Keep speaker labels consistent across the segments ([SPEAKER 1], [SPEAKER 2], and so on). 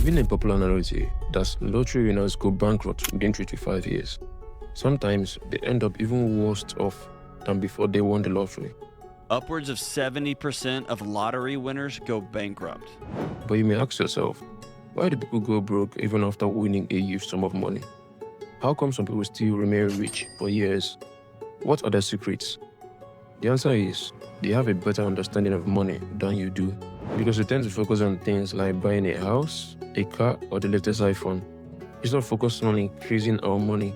[SPEAKER 1] been a popular narrative that lottery winners go bankrupt within 3 to 5 years. Sometimes they end up even worse off than before they won the lottery.
[SPEAKER 2] Upwards of 70% of lottery winners go bankrupt.
[SPEAKER 1] But you may ask yourself, why do people go broke even after winning a huge sum of money? How come some people still remain rich for years? What are their secrets? The answer is, they have a better understanding of money than you do, because we tend to focus on things like buying a house, a car, or the latest iPhone. It's not focused on increasing our money,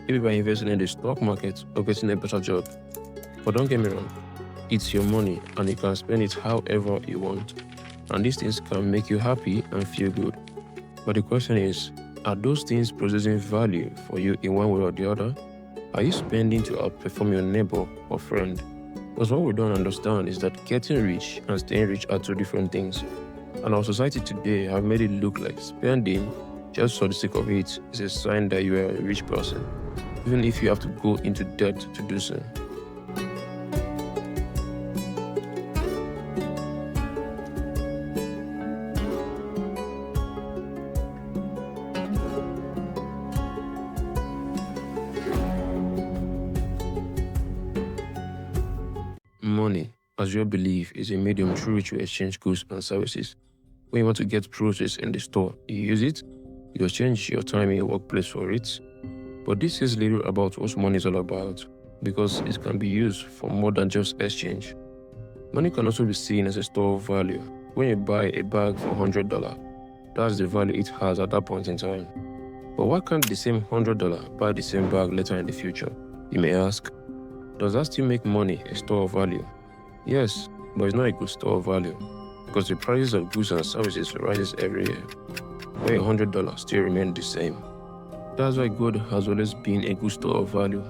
[SPEAKER 1] maybe by investing in the stock market or getting a better job. But don't get me wrong, it's your money and you can spend it however you want. And these things can make you happy and feel good. But the question is, are those things producing value for you in one way or the other? Are you spending to outperform your neighbor or friend? Because what we don't understand is that getting rich and staying rich are two different things. And our society today have made it look like spending just for the sake of it is a sign that you are a rich person, even if you have to go into debt to do so. Money, as your belief, is a medium through which you exchange goods and services. When you want to get groceries in the store, you use it, you exchange your time in your workplace for it. But this is little about what money is all about, because it can be used for more than just exchange. Money can also be seen as a store of value. When you buy a bag for $100, that's the value it has at that point in time. But why can't the same $100 buy the same bag later in the future? You may ask, does that still make money a store of value? Yes, but it's not a good store of value, because the prices of goods and services rises every year, where $100 still remains the same. That's why gold has always been a good store of value,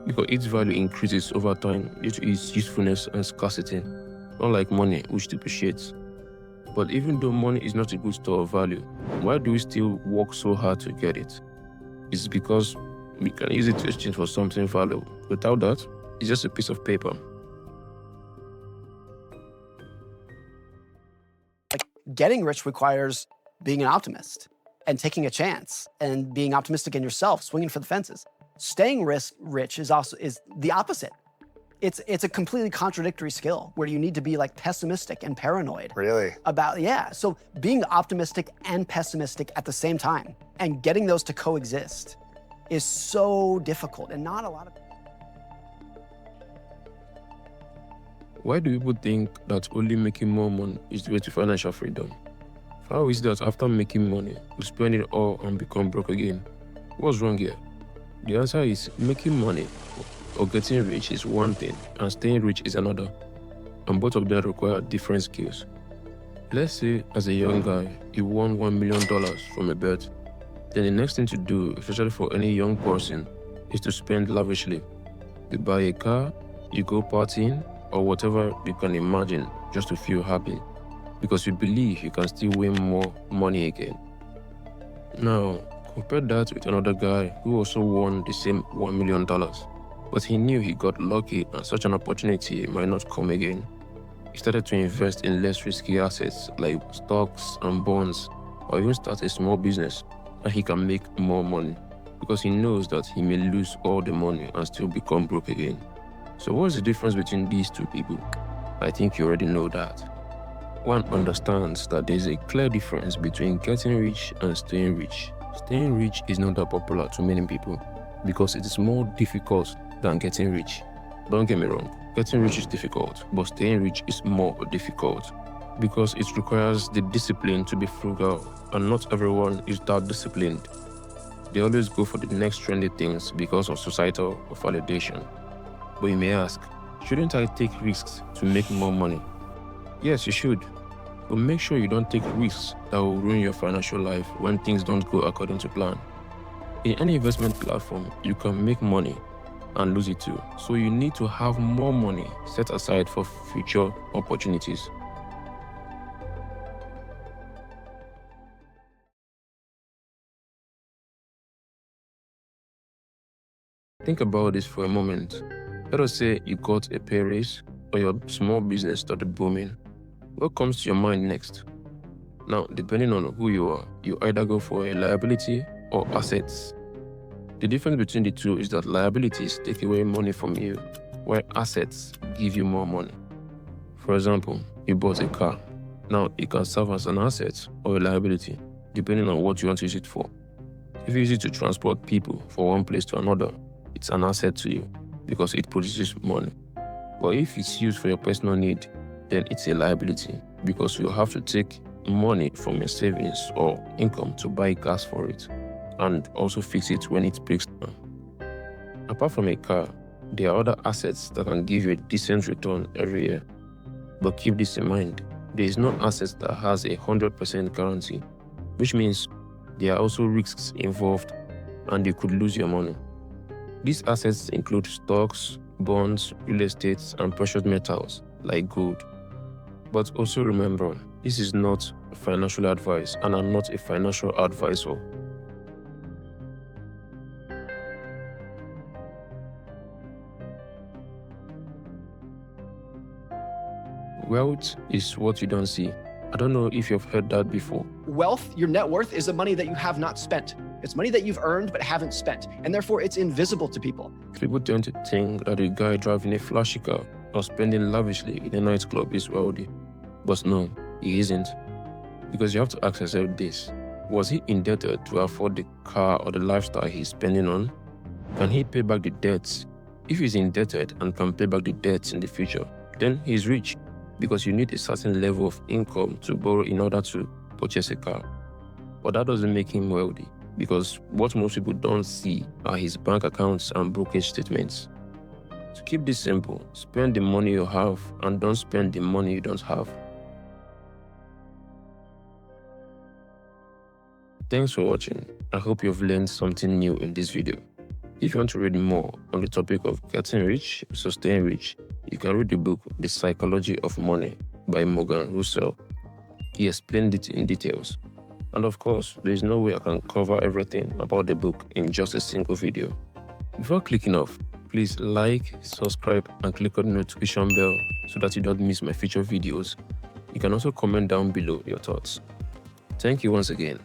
[SPEAKER 1] because its value increases over time due to its usefulness and scarcity, unlike money, which depreciates. But even though money is not a good store of value, why do we still work so hard to get it? It's because we can use it to exchange for something valuable. Without that, it's just a piece of paper.
[SPEAKER 3] Getting rich requires being an optimist and taking a chance and being optimistic in yourself, swinging for the fences. Staying rich is the opposite. It's a completely contradictory skill where you need to be like pessimistic and paranoid.
[SPEAKER 4] Really?
[SPEAKER 3] So being optimistic and pessimistic at the same time and getting those to coexist is so difficult, and not a lot of.
[SPEAKER 1] Why do people think that only making more money is the way to financial freedom? How is it that after making money, we spend it all and become broke again? What's wrong here? The answer is making money or getting rich is one thing and staying rich is another. And both of them require different skills. Let's say as a young guy, you won $1 million from a bet. Then the next thing to do, especially for any young person, is to spend lavishly. You buy a car, you go partying, or whatever you can imagine just to feel happy, because you believe you can still win more money again. Now, compare that with another guy who also won the same $1 million, but he knew he got lucky and such an opportunity might not come again. He started to invest in less risky assets like stocks and bonds, or even start a small business, and he can make more money, because he knows that he may lose all the money and still become broke again. So what's the difference between these two people? I think you already know that. One understands that there's a clear difference between getting rich and staying rich. Staying rich is not that popular to many people because it is more difficult than getting rich. Don't get me wrong, getting rich is difficult, but staying rich is more difficult because it requires the discipline to be frugal, and not everyone is that disciplined. They always go for the next trendy things because of societal validation. But you may ask, shouldn't I take risks to make more money? Yes, you should. But make sure you don't take risks that will ruin your financial life when things don't go according to plan. In any investment platform, you can make money and lose it too. So you need to have more money set aside for future opportunities. Think about this for a moment. Let us say you got a pay raise or your small business started booming. What comes to your mind next? Now, depending on who you are, you either go for a liability or assets. The difference between the two is that liabilities take away money from you, while assets give you more money. For example, you bought a car. Now, it can serve as an asset or a liability, depending on what you want to use it for. If you use it to transport people from one place to another, it's an asset to you because it produces money. But if it's used for your personal need, then it's a liability because you have to take money from your savings or income to buy gas for it and also fix it when it breaks down. Apart from a car, there are other assets that can give you a decent return every year. But keep this in mind, there is no asset that has a 100% guarantee, which means there are also risks involved and you could lose your money. These assets include stocks, bonds, real estate, and precious metals like gold. But also remember, this is not financial advice and I'm not a financial advisor. Wealth is what you don't see. I don't know if you've heard that before.
[SPEAKER 4] Wealth, your net worth, is the money that you have not spent. It's money that you've earned but haven't spent, and therefore it's invisible to people.
[SPEAKER 1] People tend to think that a guy driving a flashy car or spending lavishly in a nightclub is wealthy. But no, he isn't. Because you have to ask yourself this: was he indebted to afford the car or the lifestyle he's spending on? Can he pay back the debts? If he's indebted and can pay back the debts in the future, then he's rich, because you need a certain level of income to borrow in order to purchase a car. But that doesn't make him wealthy, because what most people don't see are his bank accounts and brokerage statements. To keep this simple, spend the money you have and don't spend the money you don't have. Thanks for watching. I hope you've learned something new in this video. If you want to read more on the topic of getting rich, staying rich, you can read the book The Psychology of Money by Morgan Housel. He explained it in details. And of course, there is no way I can cover everything about the book in just a single video. Before clicking off, please like, subscribe, and click on the notification bell so that you don't miss my future videos. You can also comment down below your thoughts. Thank you once again.